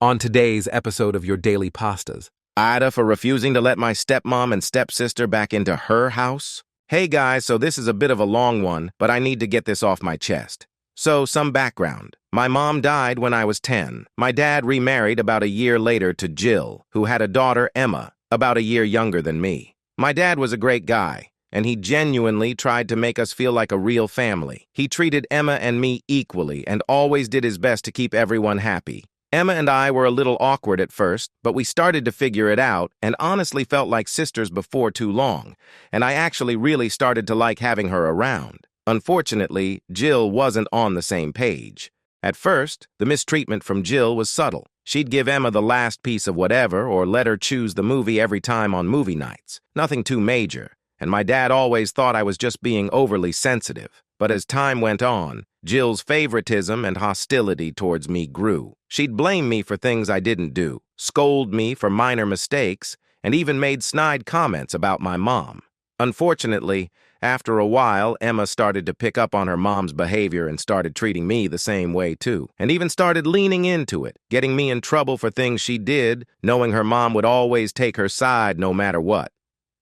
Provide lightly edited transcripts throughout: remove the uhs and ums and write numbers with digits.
On today's episode of Your Daily Pastas. AITA for refusing to let my stepmom and stepsister back into her house? Hey guys, so this is a bit of a long one, but I need to get this off my chest. So, some background. My mom died when I was 10. My dad remarried about a year later to Jill, who had a daughter, Emma, about a year younger than me. My dad was a great guy, and he genuinely tried to make us feel like a real family. He treated Emma and me equally and always did his best to keep everyone happy. Emma and I were a little awkward at first, but we started to figure it out and honestly felt like sisters before too long, and I actually really started to like having her around. Unfortunately, Jill wasn't on the same page. At first, the mistreatment from Jill was subtle. She'd give Emma the last piece of whatever or let her choose the movie every time on movie nights. Nothing too major, and my dad always thought I was just being overly sensitive. But as time went on, Jill's favoritism and hostility towards me grew. She'd blame me for things I didn't do, scold me for minor mistakes, and even made snide comments about my mom. Unfortunately, after a while, Emma started to pick up on her mom's behavior and started treating me the same way too, and even started leaning into it, getting me in trouble for things she did, knowing her mom would always take her side no matter what.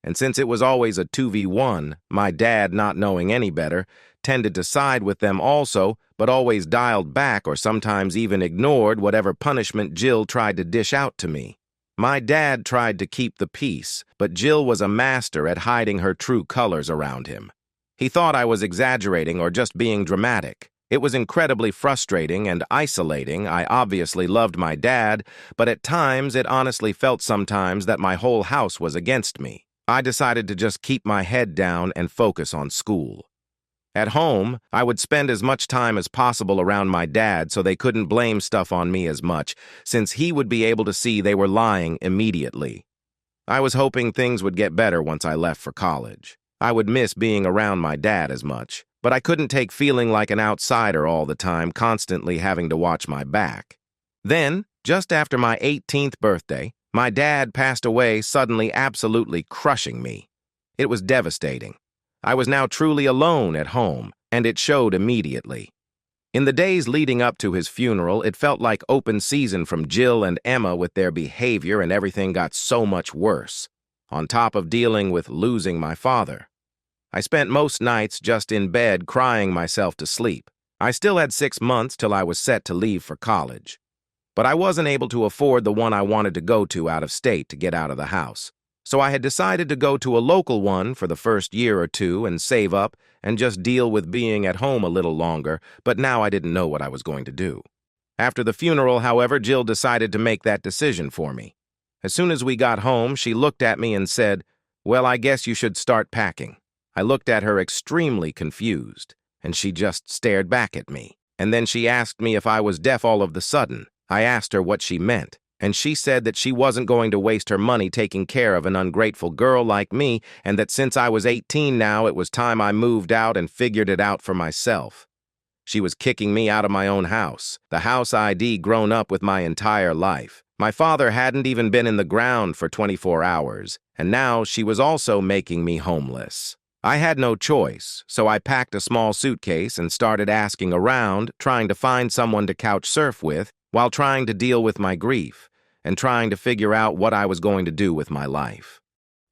And since it was always a 2v1, my dad, not knowing any better, tended to side with them also, but always dialed back or sometimes even ignored whatever punishment Jill tried to dish out to me. My dad tried to keep the peace, but Jill was a master at hiding her true colors around him. He thought I was exaggerating or just being dramatic. It was incredibly frustrating and isolating. I obviously loved my dad, but at times it honestly felt sometimes that my whole house was against me. I decided to just keep my head down and focus on school. At home, I would spend as much time as possible around my dad so they couldn't blame stuff on me as much, since he would be able to see they were lying immediately. I was hoping things would get better once I left for college. I would miss being around my dad as much, but I couldn't take feeling like an outsider all the time, constantly having to watch my back. Then, just after my 18th birthday, my dad passed away, suddenly absolutely crushing me. It was devastating. I was now truly alone at home, and it showed immediately. In the days leading up to his funeral, it felt like open season from Jill and Emma with their behavior, and everything got so much worse, on top of dealing with losing my father. I spent most nights just in bed crying myself to sleep. I still had 6 months till I was set to leave for college. But I wasn't able to afford the one I wanted to go to out of state to get out of the house. So I had decided to go to a local one for the first year or two and save up and just deal with being at home a little longer, but now I didn't know what I was going to do. After the funeral, however, Jill decided to make that decision for me. As soon as we got home, she looked at me and said, "Well, I guess you should start packing." I looked at her extremely confused, and she just stared back at me. And then she asked me if I was deaf all of the sudden. I asked her what she meant, and she said that she wasn't going to waste her money taking care of an ungrateful girl like me, and that since I was 18 now, it was time I moved out and figured it out for myself. She was kicking me out of my own house, the house I'd grown up with my entire life. My father hadn't even been in the ground for 24 hours, and now she was also making me homeless. I had no choice, so I packed a small suitcase and started asking around, trying to find someone to couch surf with, while trying to deal with my grief and trying to figure out what I was going to do with my life.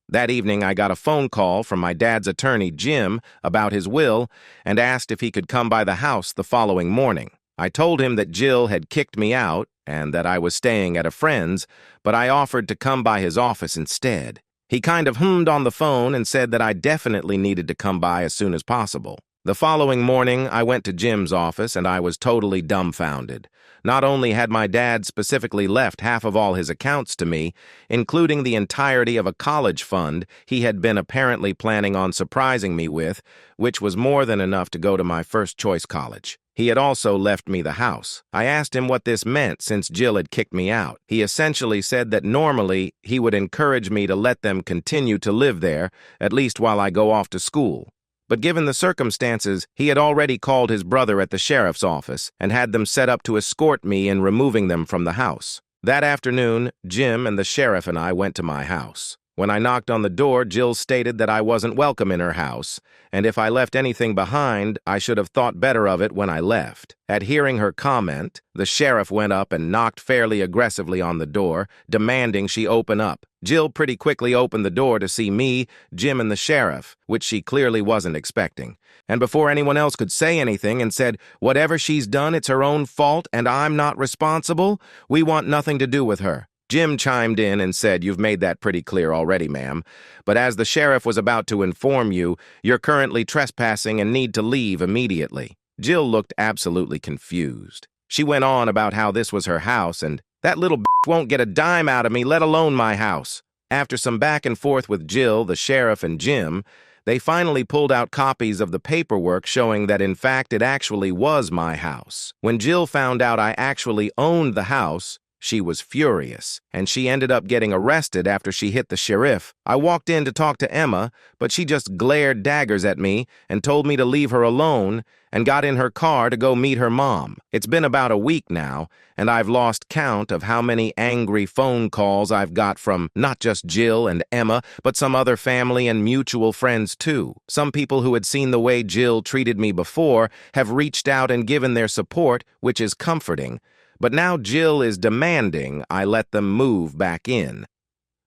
That evening, I got a phone call from my dad's attorney, Jim, about his will and asked if he could come by the house the following morning. I told him that Jill had kicked me out and that I was staying at a friend's, but I offered to come by his office instead. He kind of hummed on the phone and said that I definitely needed to come by as soon as possible. The following morning, I went to Jim's office and I was totally dumbfounded. Not only had my dad specifically left half of all his accounts to me, including the entirety of a college fund he had been apparently planning on surprising me with, which was more than enough to go to my first-choice college. He had also left me the house. I asked him what this meant since Jill had kicked me out. He essentially said that normally he would encourage me to let them continue to live there, at least while I go off to school. But given the circumstances, he had already called his brother at the sheriff's office and had them set up to escort me in removing them from the house. That afternoon, Jim and the sheriff and I went to my house. When I knocked on the door, Jill stated that I wasn't welcome in her house, and if I left anything behind, I should have thought better of it when I left. At hearing her comment, the sheriff went up and knocked fairly aggressively on the door, demanding she open up. Jill pretty quickly opened the door to see me, Jim, and the sheriff, which she clearly wasn't expecting. And before anyone else could say anything and said, "Whatever she's done, it's her own fault, and I'm not responsible, we want nothing to do with her." Jim chimed in and said, "You've made that pretty clear already, ma'am. But as the sheriff was about to inform you, you're currently trespassing and need to leave immediately." Jill looked absolutely confused. She went on about how this was her house and, "That little bitch won't get a dime out of me, let alone my house." After some back and forth with Jill, the sheriff, and Jim, they finally pulled out copies of the paperwork showing that in fact it actually was my house. When Jill found out I actually owned the house, she was furious, and she ended up getting arrested after she hit the sheriff. I walked in to talk to Emma, but she just glared daggers at me and told me to leave her alone and got in her car to go meet her mom. It's been about a week now, and I've lost count of how many angry phone calls I've got from not just Jill and Emma, but some other family and mutual friends too. Some people who had seen the way Jill treated me before have reached out and given their support, which is comforting. But now Jill is demanding I let them move back in.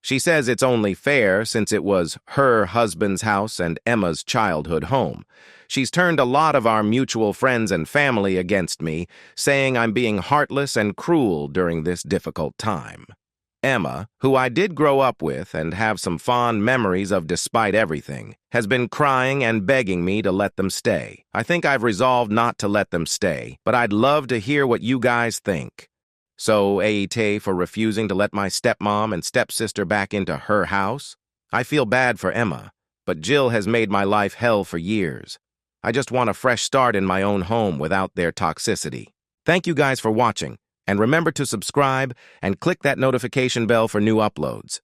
She says it's only fair since it was her husband's house and Emma's childhood home. She's turned a lot of our mutual friends and family against me, saying I'm being heartless and cruel during this difficult time. Emma, who I did grow up with and have some fond memories of despite everything, has been crying and begging me to let them stay. I think I've resolved not to let them stay, but I'd love to hear what you guys think. So, AITA for refusing to let my stepmom and stepsister back into her house? I feel bad for Emma, but Jill has made my life hell for years. I just want a fresh start in my own home without their toxicity. Thank you guys for watching. And remember to subscribe and click that notification bell for new uploads.